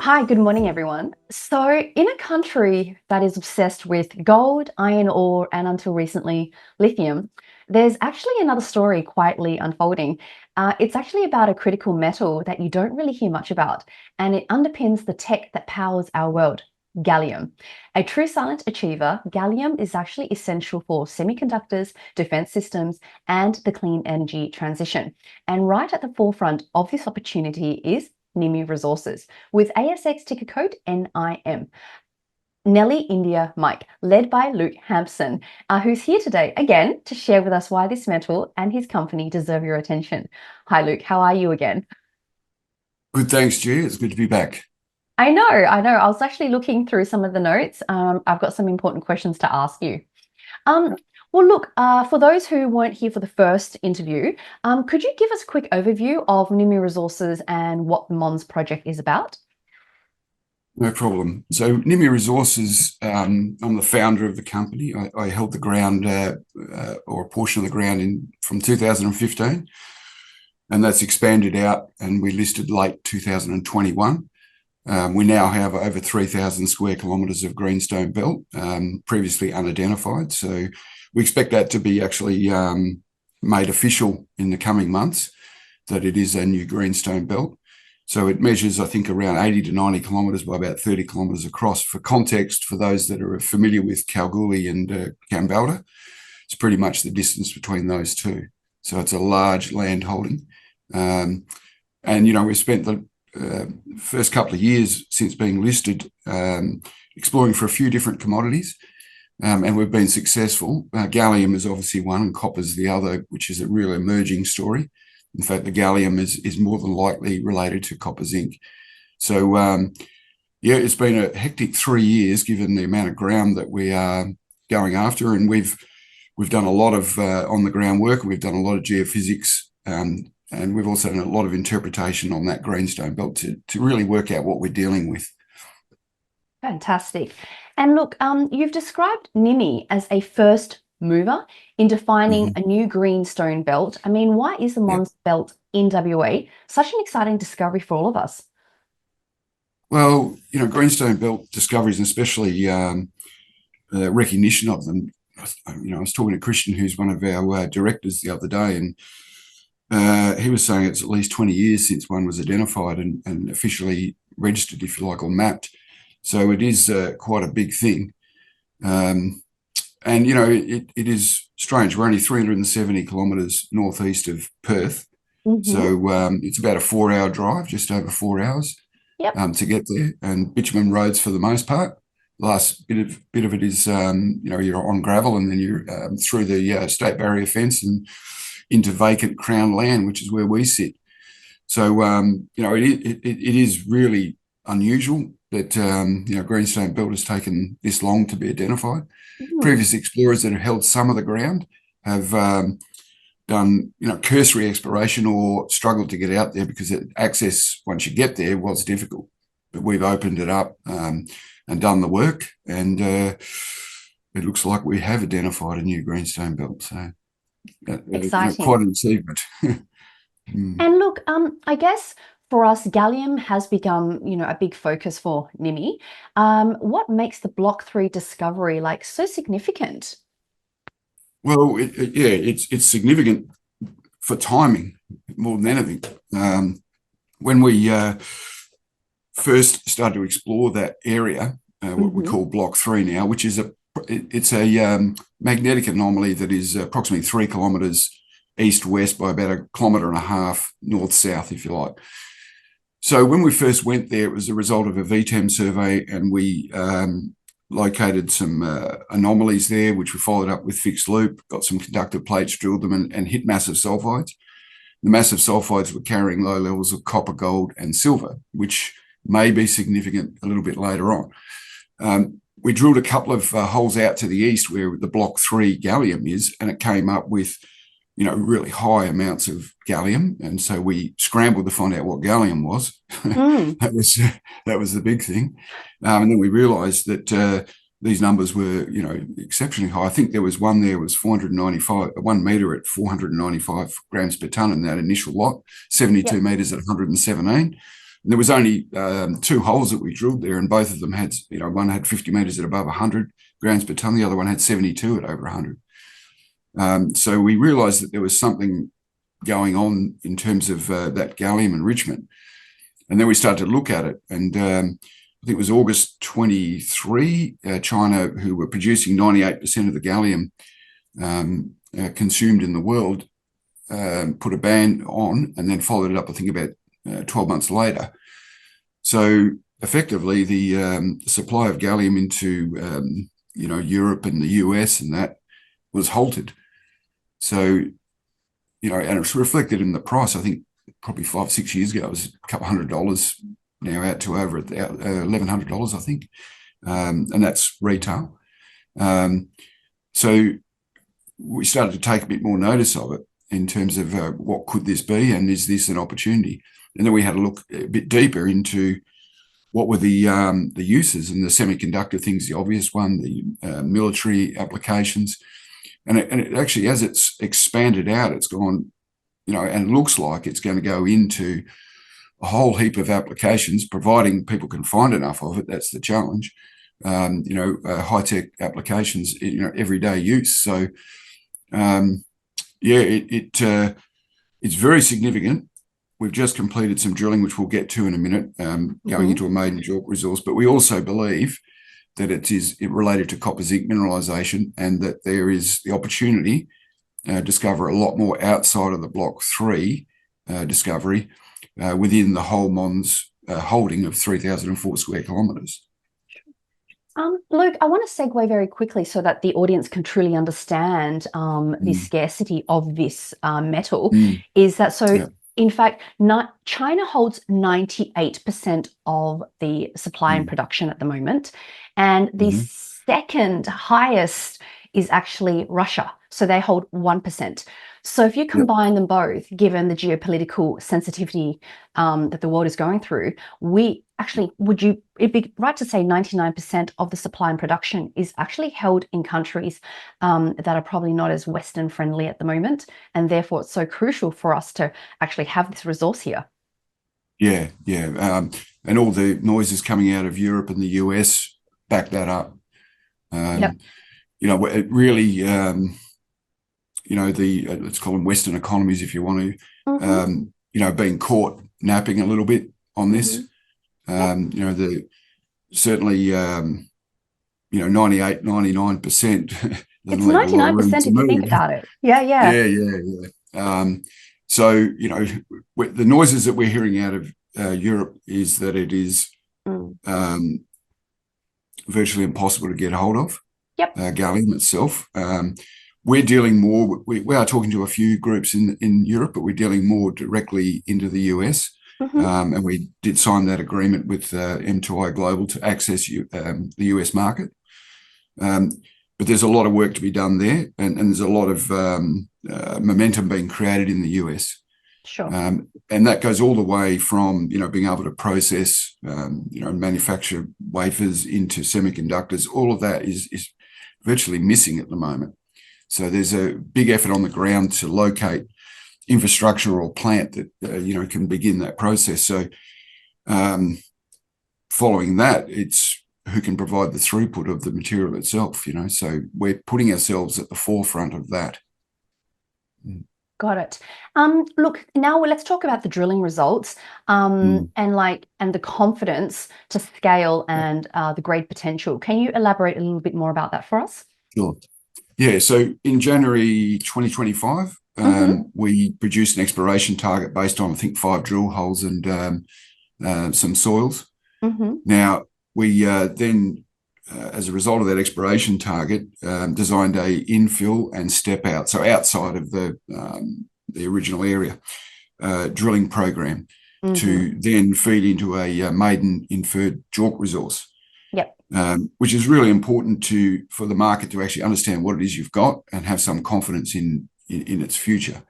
Hi, good morning, everyone. So, in a country that is obsessed with gold, iron ore, and until recently, lithium, there's actually another story quietly unfolding. It's actually about a critical metal that you don't really hear much about, and it underpins the tech that powers our world. Gallium. A true silent achiever, gallium is actually essential for semiconductors, defense systems, and the clean energy transition. And right at the forefront of this opportunity is Nimy Resources, with ASX ticker code NIM. Nelly India Mike, led by Luke Hampson, who's here today again to share with us why this metal and his company deserve your attention. Hi, Luke. How are you again? Good, thanks, G. It's good to be back. I know. I was actually looking through some of the notes. I've got some important questions to ask you. Um, well, look, for those who weren't here for the first interview, could you give us a quick overview of Nimy Resources and what the Mons project is about? No problem. So, Nimy Resources, I'm the founder of the company. I held the ground or a portion of the ground from 2015, and that's expanded out, and we listed late 2021. We now have over 3,000 square kilometres of Greenstone Belt, previously unidentified. So we expect that to be actually made official in the coming months, that it is a new Greenstone Belt. So it measures, I think, around 80 to 90 kilometres by about 30 kilometres across. For context, for those that are familiar with Kalgoorlie and Kambalda, it's pretty much the distance between those two. So it's a large land holding. We've spent the first couple of years since being listed exploring for a few different commodities, and we've been successful. Gallium is obviously one and copper's the other, which is a real emerging story. In fact, the gallium is more than likely related to Copper-Zinc. So, it's been a hectic 3 years given the amount of ground that we are going after, and we've done a lot of on-the-ground work. We've done a lot of geophysics, and we've also done a lot of interpretation on that Greenstone Belt to really work out what we're dealing with. Fantastic. And look, you've described Nimy as a first mover in defining a new greenstone belt. I mean, why is the Mons belt in WA such an exciting discovery for all of us? Well, Greenstone Belt discoveries, and especially recognition of them. I was talking to Christian, who's one of our directors, the other day, and he was saying it's at least 20 years since one was identified and officially registered, if you like, or mapped. So it is quite a big thing. It is strange. We're only 370 kilometres northeast of Perth. So it's about a 4-hour drive, just over 4 hours to get there. And bitumen roads for the most part. The last bit of it is, you're on gravel, and then you're through the state barrier fence and into vacant Crown land, which is where we sit. So, it is really unusual that, Greenstone Belt has taken this long to be identified. Previous explorers that have held some of the ground have done, cursory exploration or struggled to get out there because access, once you get there, was difficult. But we've opened it up and done the work, and it looks like we have identified a new Greenstone Belt. So, Exciting. quite an achievement. And look, I guess for us, gallium has become, a big focus for Nimy. What makes the Block 3 discovery so significant? Well, it's significant for timing more than anything. When we first started to explore that area, what we call Block 3 now, which is a magnetic anomaly that is approximately 3 kilometres east-west by about 1.5 kilometres north-south, if you like. So when we first went there, it was the result of a VTEM survey, and we located some anomalies there, which we followed up with fixed loop, got some conductive plates, drilled them, and hit massive sulfides. The massive sulfides were carrying low levels of copper, gold, and silver, which may be significant a little bit later on. We drilled a couple of holes out to the east where the Block 3 gallium is, and it came up with really high amounts of gallium. And so we scrambled to find out what gallium was. That was the big thing. And then we realized that these numbers were, exceptionally high. I think there was one there was 495, 1 metre at 495 grams per tonne in that initial lot, 72 metres at 117. there was only 2 holes that we drilled there, and both of them had, one had 50 metres at above 100 grams per tonne, the other one had 72 at over 100. So we realised that there was something going on in terms of that gallium enrichment. And then we started to look at it, and I think it was August 23, China, who were producing 98% of the gallium consumed in the world, put a ban on, and then followed it up, I think, about 12 months later. So effectively, the supply of gallium into Europe and the US and that was halted. So, and it's reflected in the price. I think probably 5 or 6 years ago, it was a couple $100, now out to over $1,100, I think, and that's retail. So we started to take a bit more notice of it in terms of what could this be, and is this an opportunity? And then we had a look a bit deeper into what were the uses, and the semiconductor thing's the obvious one, the military applications. And it actually, as it's expanded out, it's gone, and it looks like it's going to go into a whole heap of applications, providing people can find enough of it. That's the challenge. High-tech applications, everyday use. So, it's very significant. We've just completed some drilling, which we'll get to in a minute, going into a maiden JORC resource. But we also believe that it is related to copper-zinc mineralisation, and that there is the opportunity discover a lot more outside of the Block 3 discovery within the whole Mons holding of 3,004 square kilometres. Luke, I want to segue very quickly so that the audience can truly understand the scarcity of this metal. Is that so? Yeah. In fact, China holds 98% of the supply and production at the moment, and the second highest is actually Russia. So they hold 1%. So if you combine them both, given the geopolitical sensitivity that the world is going through, it'd be right to say 99% of the supply and production is actually held in countries that are probably not as Western friendly at the moment. And therefore it's so crucial for us to actually have this resource here. Yeah. And all the noises coming out of Europe and the US back that up. It really, let's call them Western economies, if you want to, being caught napping a little bit on this. Certainly, 98, 99%. It's 99% if you think about it. Yeah. So, the noises that we're hearing out of Europe is that it is virtually impossible to get hold of. Gallium itself. We're dealing more, we are talking to a few groups in Europe, but we're dealing more directly into the US. And we did sign that agreement with M2I Global to access the US market. But there's a lot of work to be done there, and there's a lot of momentum being created in the US. Sure. And that goes all the way from, being able to process, manufacture wafers into semiconductors. All of that is virtually missing at the moment. So there's a big effort on the ground to locate infrastructure or plant that, can begin that process. So following that, it's who can provide the throughput of the material itself, So we're putting ourselves at the forefront of that. Got it. Look, now let's talk about the drilling results and the confidence to scale and the grade potential. Can you elaborate a little bit more about that for us? Sure. Yeah. So in January 2025, we produced an exploration target based on, I think, 5 drill holes and some soils. Now, we then, as a result of that exploration target, designed a infill and step out, so outside of the original area, drilling program to then feed into a maiden inferred JORC resource. Which is really important for the market to actually understand what it is you've got and have some confidence in its future.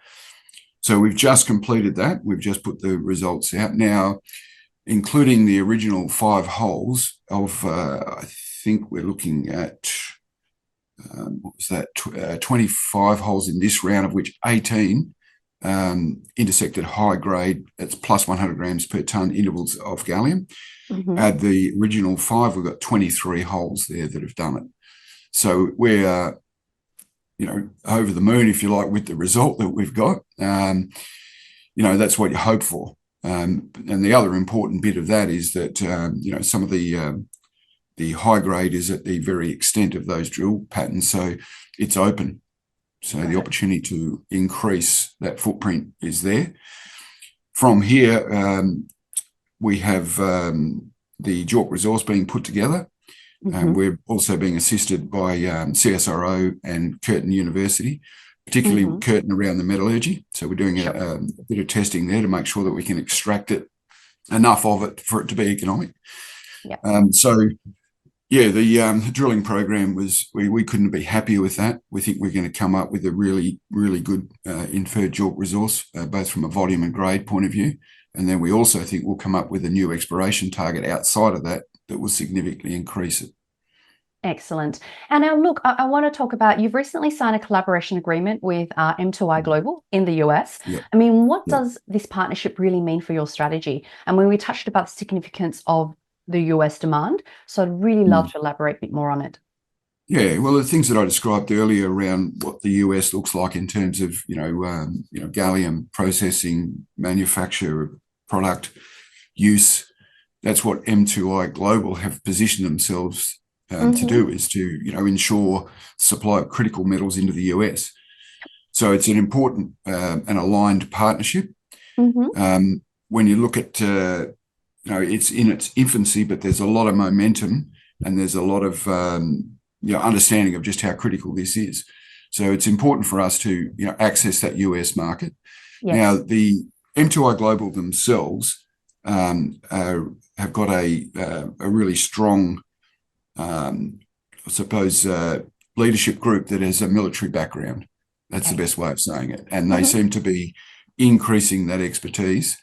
So we've just completed that. We've just put the results out now, including the original 5 holes of, I think we're looking at, 25 holes in this round, of which 18 intersected high grade, it's plus 100 grams per tonne intervals of gallium. Mm-hmm. The original 5, we've got 23 holes there that have done it. So we're, over the moon, if you like, with the result that we've got. That's what you hope for. And the other important bit of that is that, some of the high grade is at the very extent of those drill patterns. So it's open. So the opportunity to increase that footprint is there. From here, we have the JORC resource being put together. We're also being assisted by CSIRO and Curtin University, particularly Curtin around the metallurgy. So we're doing a bit of testing there to make sure that we can extract it, enough of it for it to be economic. The drilling program was, we couldn't be happier with that. We think we're going to come up with a really, really good inferred JORC resource, both from a volume and grade point of view. And then we also think we'll come up with a new exploration target outside of that will significantly increase it. Excellent. And now, look, I want to talk about, you've recently signed a collaboration agreement with M2I Global in the US. Yep. I mean, what does this partnership really mean for your strategy? And when we touched about the significance of the US demand, so I'd really love to elaborate a bit more on it. Yeah, well, the things that I described earlier around what the US looks like in terms of, gallium processing, manufacture, product use, that's what M2I Global have positioned themselves to do, is to, ensure supply of critical metals into the US. So it's an important and aligned partnership. When you look at, it's in its infancy, but there's a lot of momentum and there's a lot of understanding of just how critical this is. So it's important for us to access that US market. Yes. Now, the M2I Global themselves have got a really strong, leadership group that has a military background. That's the best way of saying it. And they seem to be increasing that expertise,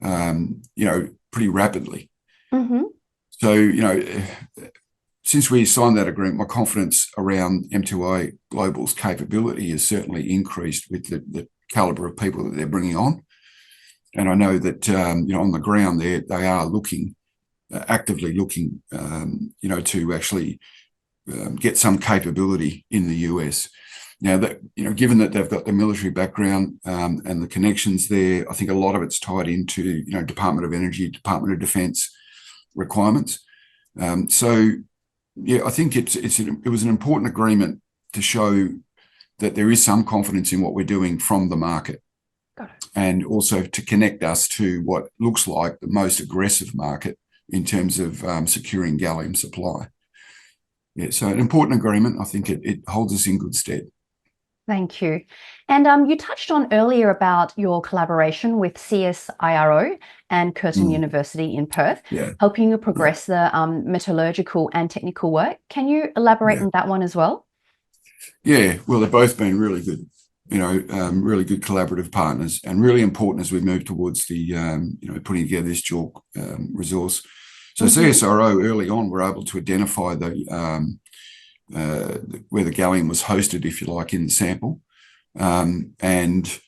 pretty rapidly. So, since we signed that agreement, my confidence around M2I Global's capability has certainly increased with the caliber of people that they're bringing on. And I know that, on the ground there, they are actively looking, to actually get some capability in the US. Now, that given that they've got the military background and the connections there, I think a lot of it's tied into Department of Energy, Department of Defence requirements. I think it was an important agreement to show that there is some confidence in what we're doing from the market, and also to connect us to what looks like the most aggressive market in terms of securing gallium supply. Yeah, so an important agreement. I think it holds us in good stead. Thank you. And you touched on earlier about your collaboration with CSIRO and Curtin University in Perth, helping you progress the metallurgical and technical work. Can you elaborate on that one as well? Yeah, well, they've both been really good, really good collaborative partners, and really important as we move towards the, putting together this JORC resource. So CSIRO early on were able to identify where the gallium was hosted, if you like, in the sample. And,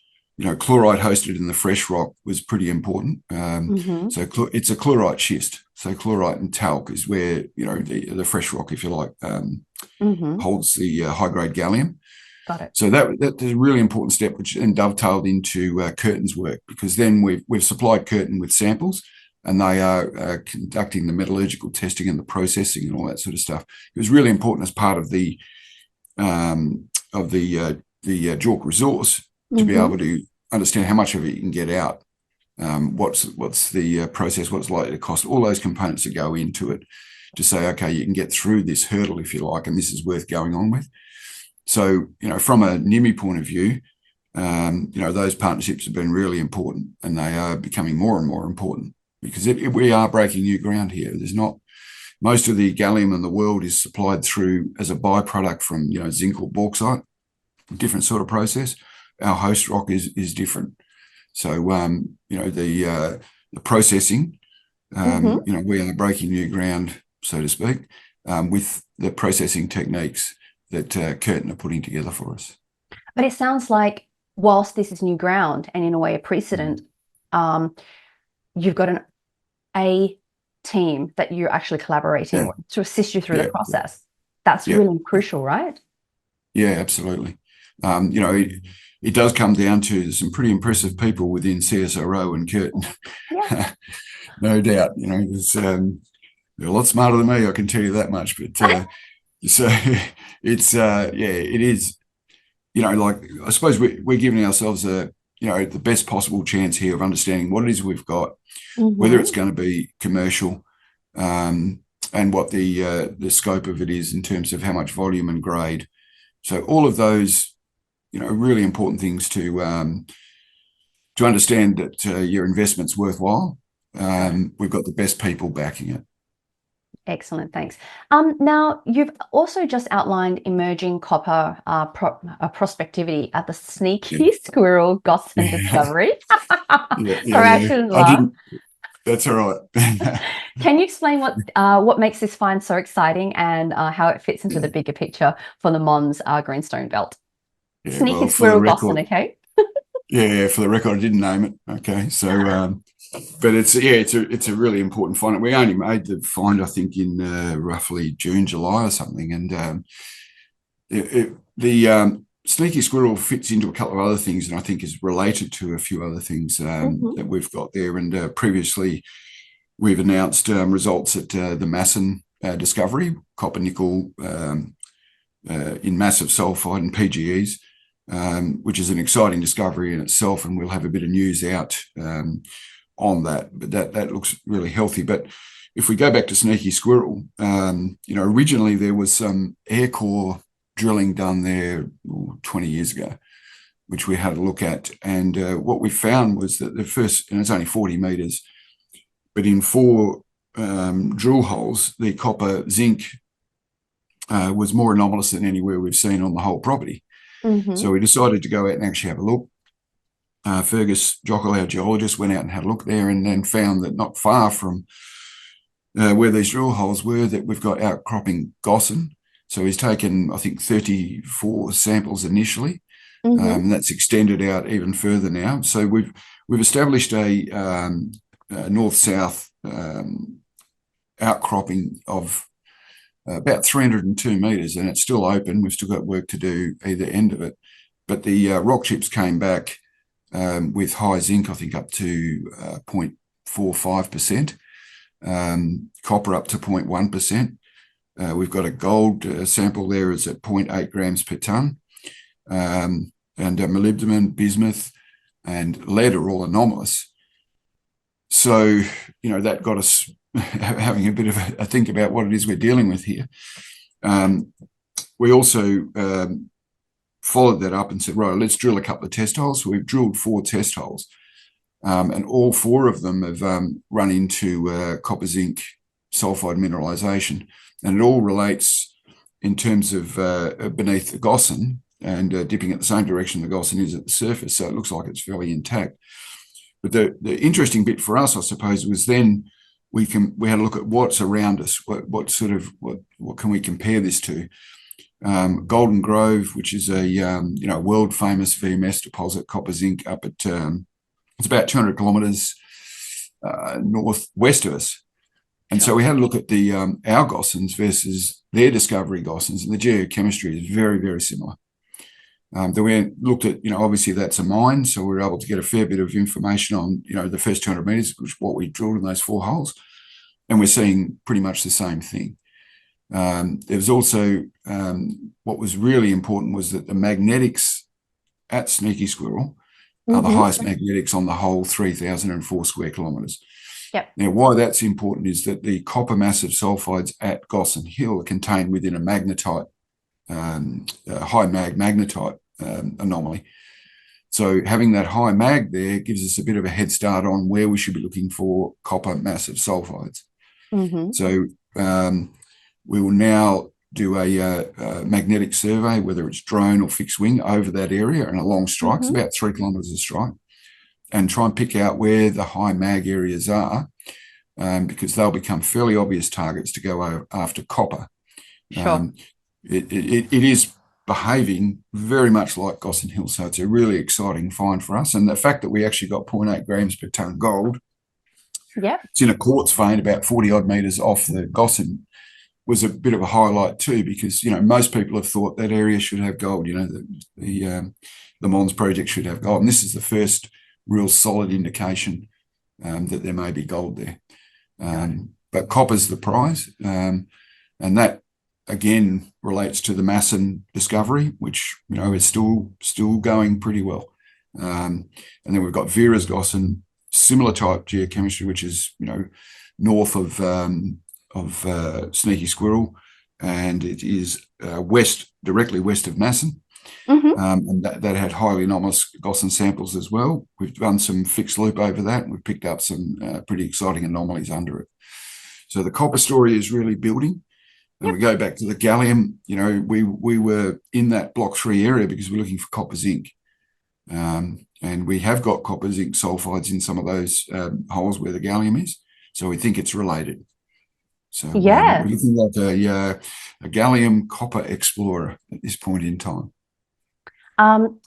chloride hosted in the fresh rock was pretty important. So it's a chlorite schist. So chlorite and talc is where, the fresh rock, if you like, holds the high-grade gallium. Got it. So that is a really important step, which then dovetailed into Curtin's work, because then we've supplied Curtin with samples, and they are conducting the metallurgical testing and the processing and all that sort of stuff. It was really important as part of the JORC resource to be able to understand how much of it you can get out, what's the process, what's likely to cost, all those components that go into it, to say, okay, you can get through this hurdle, if you like, and this is worth going on with. So, from a Nimy point of view, those partnerships have been really important, and they are becoming more and more important, because we are breaking new ground here. There's not, most of the gallium in the world is supplied through as a byproduct from, zinc or bauxite, different sort of process. Our host rock is different. So, the processing, we are breaking new ground, so to speak, with the processing techniques that Curtin are putting together for us. But it sounds like whilst this is new ground and in a way a precedent, you've got a team that you're actually collaborating with to assist you through the process. That's really crucial, right? Yeah, absolutely. It does come down to some pretty impressive people within CSIRO and Curtin. Yeah. No doubt. They're a lot smarter than me, I can tell you that much. But so it's it is. I suppose we're giving ourselves the best possible chance here of understanding what it is we've got, whether it's going to be commercial, and what the scope of it is in terms of how much volume and grade. So all of those, really important things to understand that your investment's worthwhile. We've got the best people backing it. Excellent, thanks. Now, you've also just outlined emerging copper prospectivity at the sneaky Squirrel Gossan discovery. Sorry, I shouldn't laugh. That's all right. Can you explain what makes this find so exciting and how it fits into the bigger picture for the Mons Greenstone Belt? Sneaky Squirrel Gossan, okay? For the record, I didn't name it. Okay, so but it's a really important find. We only made the find, I think, in roughly June, July or something, and the sneaky squirrel fits into a couple of other things, and I think is related to a few other things that we've got there. And previously, we've announced results at the Mason discovery, copper nickel in massive sulfide and PGEs, which is an exciting discovery in itself, and we'll have a bit of news out on that. But that looks really healthy. But if we go back to Sneaky Squirrel, originally there was some air core drilling done there 20 years ago, which we had a look at. And what we found was that the first, and it's only 40 meters, but in 4 drill holes, the Copper-Zinc was more anomalous than anywhere we've seen on the whole property. So we decided to go out and actually have a look. Fergus Jockle, our geologist, went out and had a look there, and then found that not far from where these drill holes were, that we've got outcropping Gossan. So he's taken, I think, 34 samples initially, and that's extended out even further now. So we've established a north-south outcropping of about 302 meters, and it's still open. We've still got work to do either end of it. But the rock chips came back with high zinc, I think up to 0.45%, copper up to 0.1%. We've got a gold sample there is at 0.8 grams per tonne, and molybdenum, bismuth, and lead are all anomalous. So, that got us having a bit of a think about what it is we're dealing with here. We also followed that up and said, right, let's drill a couple of test holes. So we've drilled 4 test holes, and all 4 of them have run into copper-zinc sulfide mineralization. And it all relates in terms of beneath the Gossan and dipping at the same direction the Gossan is at the surface. So it looks like it's fairly intact. But the interesting bit for us, I suppose, was then we had a look at what's around us. What can we compare this to? Golden Grove, which is a world famous VMS deposit, copper zinc, up at it's about 200 kilometres northwest of us. And so we had a look at the our Gossans versus their discovery Gossans, and the geochemistry is very, very similar. Then we looked at, obviously that's a mine, so we were able to get a fair bit of information on, the first 200 metres, which is what we drilled in those 4 holes, and we're seeing pretty much the same thing. There was also, what was really important was that the magnetics at Sneaky Squirrel are the highest magnetics on the whole 3,004 square kilometres. Yep. Now, why that's important is that the copper massive sulfides at Gossan Hill are contained within a magnetite, high mag magnetite anomaly. So having that high mag there gives us a bit of a head start on where we should be looking for copper massive sulfides. So we will now do a magnetic survey, whether it's drone or fixed wing, over that area and a long strike, it's about 3 kilometres of strike, and try and pick out where the high mag areas are, because they'll become fairly obvious targets to go after copper. Sure. It is behaving very much like Gossan Hill. So it's a really exciting find for us. And the fact that we actually got 0.8 grams per tonne gold, it's in a quartz vein about 40 odd metres off the Gossan, was a bit of a highlight too, because, you know, most people have thought that area should have gold, you know, the Mons project should have gold. And this is the first real solid indication that there may be gold there. But copper's the prize. And that, again, relates to the Masson discovery, which, you know, is still going pretty well. And then we've got Vera's Gossan, similar type geochemistry, which is, you know, north of Sneaky Squirrel, and it is directly west of Masson. And that had highly anomalous Gossan samples as well. We've done some fixed loop over that, and we've picked up some pretty exciting anomalies under it. So the copper story is really building. And we go back to the gallium, you know, we were in that block 3 area because we're looking for Copper-Zinc. And we have got Copper-Zinc sulfides in some of those holes where the gallium is. So we think it's related. So we're looking at a gallium copper explorer at this point in time.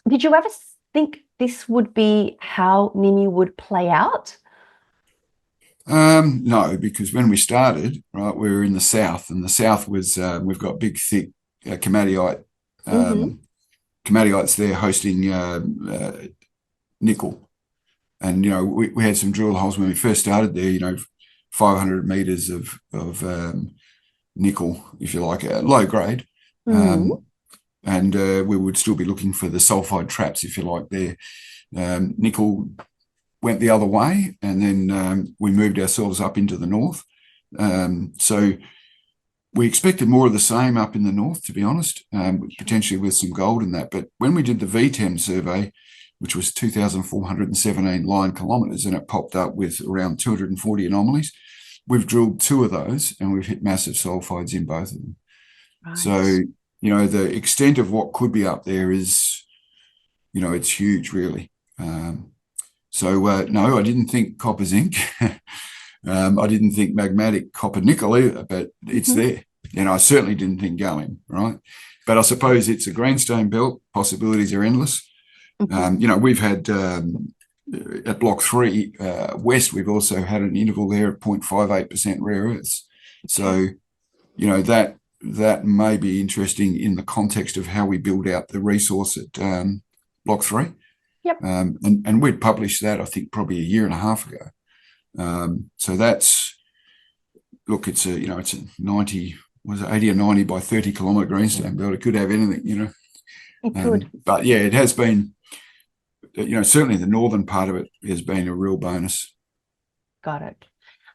Did you ever think this would be how Nimy would play out? No, because when we started, right, we were in the south, and the south was we've got big, thick komatiite, komatiites there hosting nickel, and, you know, we had some drill holes when we first started there, you know, 500 meters of nickel, if you like, low grade, and we would still be looking for the sulfide traps, if you like, there. Nickel went the other way, and then we moved ourselves up into the north. So we expected more of the same up in the north, to be honest, potentially with some gold in that. But when we did the VTEM survey, which was 2,417 line kilometres, and it popped up with around 240 anomalies, we've drilled 2 of those, and we've hit massive sulfides in both of them. Right. So, you know, the extent of what could be up there is, you know, it's huge, really. No, I didn't think Copper-Zinc. I didn't think magmatic copper-nickel either, but it's there. And I certainly didn't think gallium, right? But I suppose it's a Greenstone Belt. Possibilities are endless. You know, we've had, at Block 3 West, we've also had an interval there at 0.58% rare earths. So, you know, that may be interesting in the context of how we build out the resource at Block 3. And we'd published that, I think, probably a year and a half ago. So that's, look, it's a, you know, it's a 90, was it 80 or 90 by 30 kilometre Greenstone Belt. It could have anything, you know. It could. But yeah, it has been, you know, certainly the northern part of it has been a real bonus. Got it.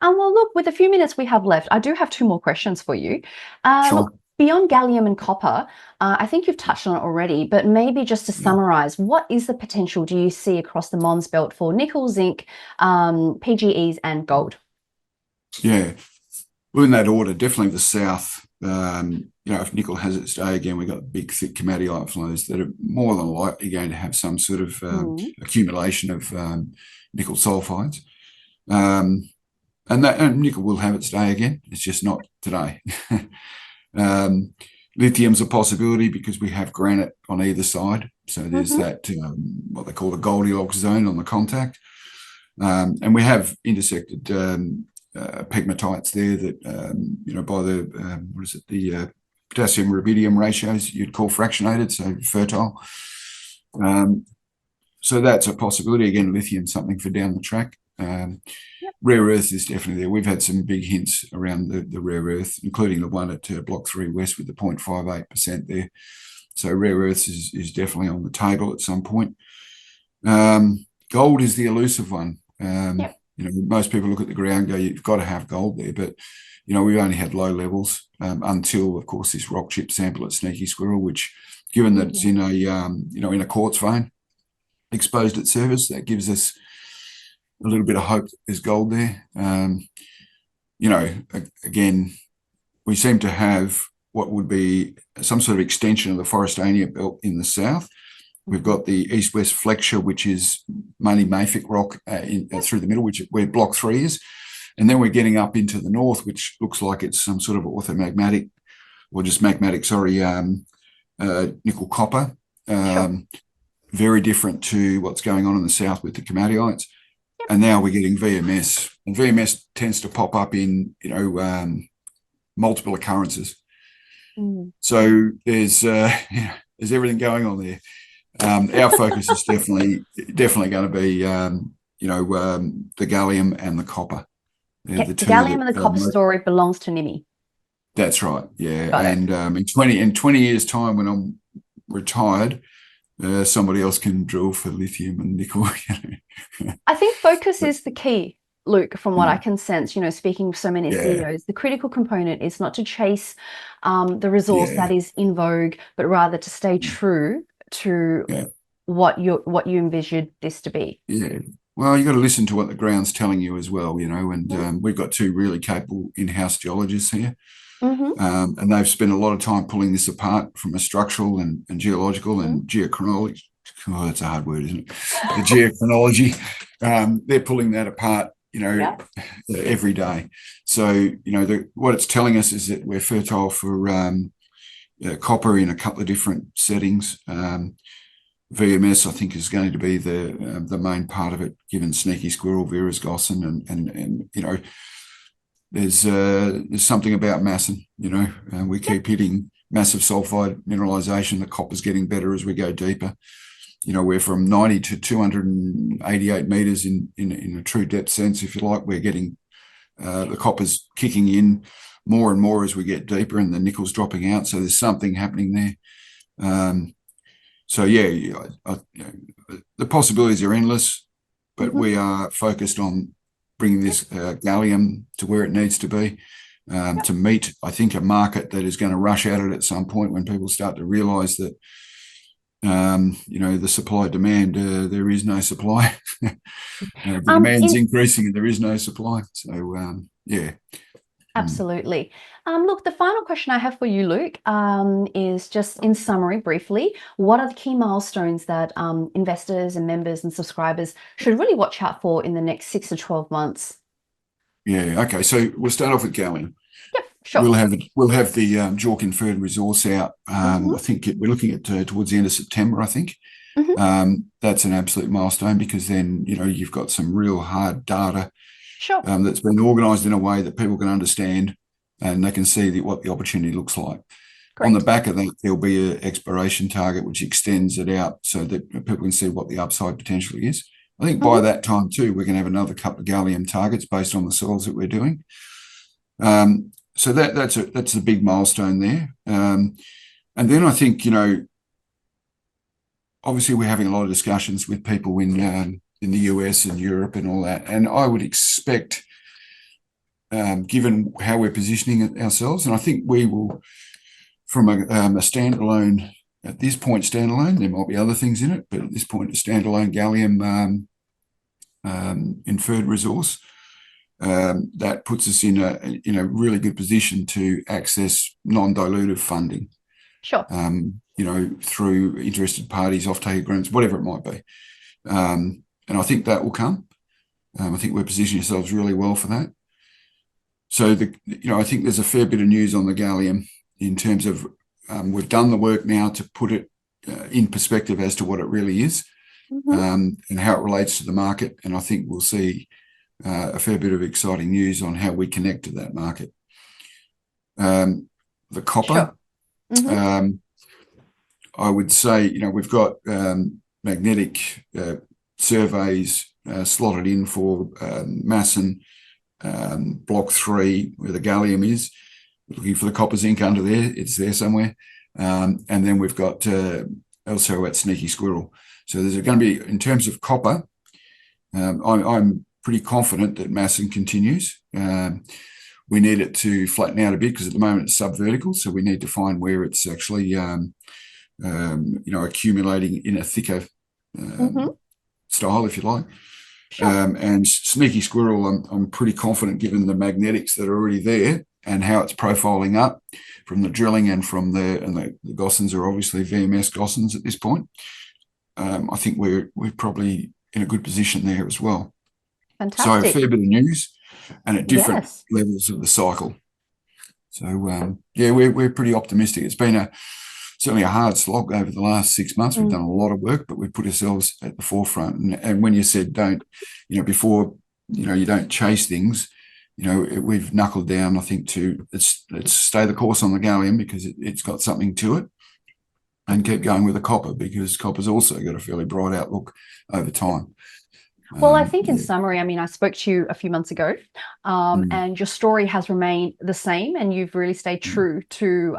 Well, look, with the few minutes we have left, I do have 2 more questions for you. Sure. Look, beyond gallium and copper, I think you've touched on it already, but maybe just to summarize, what is the potential do you see across the Mons Belt for nickel, zinc, PGEs and gold? Yeah, well, in that order, definitely the south. You know, if nickel has its day again, we've got big, thick komatiite flows that are more than likely going to have some sort of accumulation of nickel sulfides. And nickel will have its day again. It's just not today. Lithium's a possibility because we have granite on either side. So there's that, what they call the Goldilocks zone on the contact. And we have intersected pegmatites there that, you know, by the, the potassium rubidium ratios you'd call fractionated, so fertile. So that's a possibility. Again, lithium, something for down the track. Rare earth is definitely there. We've had some big hints around the rare earth, including the one at Block 3 West with the 0.58% there. So rare earths is definitely on the table at some point. Gold is the elusive one. You know, most people look at the ground and go, you've got to have gold there. But, you know, we've only had low levels until, of course, this rock chip sample at Sneaky Squirrel, which, given that it's in a, you know, in a quartz vein, exposed at surface, that gives us a little bit of hope that there's gold there. You know, again, we seem to have what would be some sort of extension of the Forrestania belt in the south. We've got the east-west flexure, which is mainly mafic rock through the middle, where Block 3 is. And then we're getting up into the north, which looks like it's some sort of orthomagmatic, or just magmatic, nickel copper. Sure. Very different to what's going on in the south with the komatiites. Yep. And now we're getting VMS. And VMS tends to pop up in, multiple occurrences. Mm. So there's everything going on there. Our focus is definitely going to be, the gallium and the copper. They're the The two gallium that. and the copper story belongs to Nimy. That's right. Yeah, Got it. and in 20 years' time, when I'm retired, somebody else can drill for lithium and nickel. I think focus is the key, Luke, from what I Mm. can sense, speaking with so many Yeah, CEOs. The critical component is not to chase the resource yeah, that is in vogue, but rather to stay true to yeah, what you envisioned this to be. yeah. Well, you've got to listen to what the ground's telling you as well, and Mm-hmm. we've got two really capable in-house geologists here. Mm-hmm. And they've spent a lot of time pulling this apart from a structural and geological and geochronology. Oh, that's a hard word, isn't it? The geochronology. They're pulling that apart, Yeah. every day. So, what it's telling us is that we're fertile for copper in a couple of different settings. VMS, I think, is going to be the main part of it, given Sneaky Squirrel, Vera's Gossan, and there's something about Masson, we keep hitting massive sulfide mineralisation. The copper's getting better as we go deeper. We're from 90 to 288 metres in a true depth sense, if you like. We're getting the copper's kicking in more and more as we get deeper, and the nickel's dropping out. So there's something happening there. So yeah, the possibilities are endless, but we are focused on bringing this gallium to where it needs to be, to meet, I think, a market that is going to rush at it at some point when people start to realise that, the supply demand, there is no supply. The demand's increasing and there is no supply. So yeah. Absolutely. Look, the final question I have for you, Luke, is just in summary, briefly, what are the key milestones that investors and members and subscribers should really watch out for in the next 6 to 12 months? Yeah. Okay. So we'll start off with gallium. Yep, sure. We'll have the JORC inferred resource out. I think we're looking at towards the end of September. I think that's an absolute milestone, because then you've got some real hard data. Sure. That's been organised in a way that people can understand, and they can see what the opportunity looks like. Great. On the back of that, there'll be an exploration target which extends it out so that people can see what the upside potential is. I think by that time too, we're going to have another couple of gallium targets based on the soils that we're doing. So that's a big milestone there. And then I think, obviously we're having a lot of discussions with people in the US and Europe and all that. And I would expect, given how we're positioning ourselves, and I think we will, from a standalone, at this point standalone, there might be other things in it, but at this point, a standalone gallium inferred resource, that puts us in a really good position to access non-dilutive funding. Sure. Through interested parties, offtake agreements, whatever it might be. And I think that will come. I think we're positioning ourselves really well for that. So I think there's a fair bit of news on the gallium in terms of we've done the work now to put it in perspective as to what it really is, and how it relates to the market. And I think we'll see a fair bit of exciting news on how we connect to that market. The copper, sure. I would say, we've got magnetic surveys slotted in for Masson, block 3, where the gallium is. We're looking for the Copper-Zinc under there. It's there somewhere. And then we've got also at Sneaky Squirrel. So there's going to be, in terms of copper, I'm pretty confident that Masson continues. We need it to flatten out a bit, because at the moment it's subvertical. So we need to find where it's actually accumulating in a thicker style, if you like. Sure. And Sneaky Squirrel, I'm pretty confident, given the magnetics that are already there and how it's profiling up from the drilling and from the Gossans are obviously VMS Gossans at this point. I think we're probably in a good position there as well. Fantastic. So a fair bit of news, and at different levels of the cycle. So we're pretty optimistic. It's been certainly a hard slog over the last 6 months. We've done a lot of work, but we've put ourselves at the forefront. And when you said before, you don't chase things, we've knuckled down, I think, to let's stay the course on the gallium because it's got something to it, and keep going with the copper because copper's also got a fairly bright outlook over time. Well, I think in summary, I mean, I spoke to you a few months ago, and your story has remained the same, and you've really stayed true to,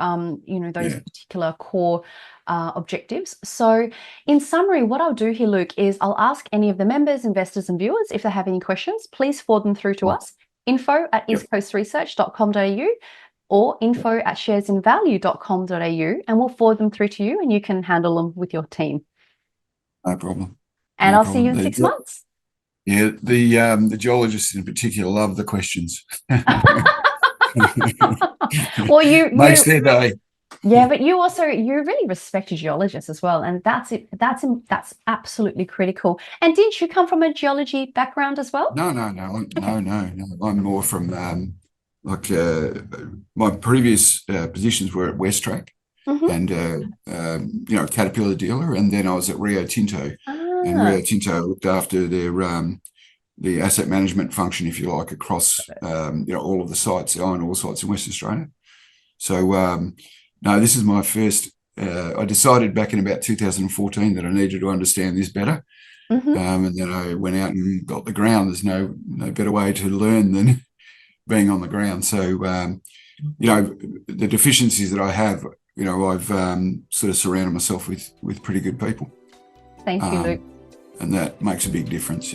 those particular core objectives. So in summary, what I'll do here, Luke, is I'll ask any of the members, investors and viewers, if they have any questions, please forward them through to us, info@eastcoastresearch.com.au or info@sharesinvalue.com.au, and we'll forward them through to you and you can handle them with your team. No problem. And I'll see you in 6 months. Yeah, the geologists in particular love the questions. Well, you makes their day. Yeah, but you really respect a geologist as well, and that's absolutely critical. And didn't you come from a geology background as well? No. I'm more from my previous positions were at Westrac and Caterpillar dealer, and then I was at Rio Tinto. And Rio Tinto looked after their the asset management function, if you like, across all of the sites, the iron ore sites in Western Australia. So no, this is my first. I decided back in about 2014 that I needed to understand this better, and then I went out and got the ground. There's no better way to learn than being on the ground. So the deficiencies that I have, I've sort of surrounded myself with pretty good people. Thank you, Luke. And that makes a big difference,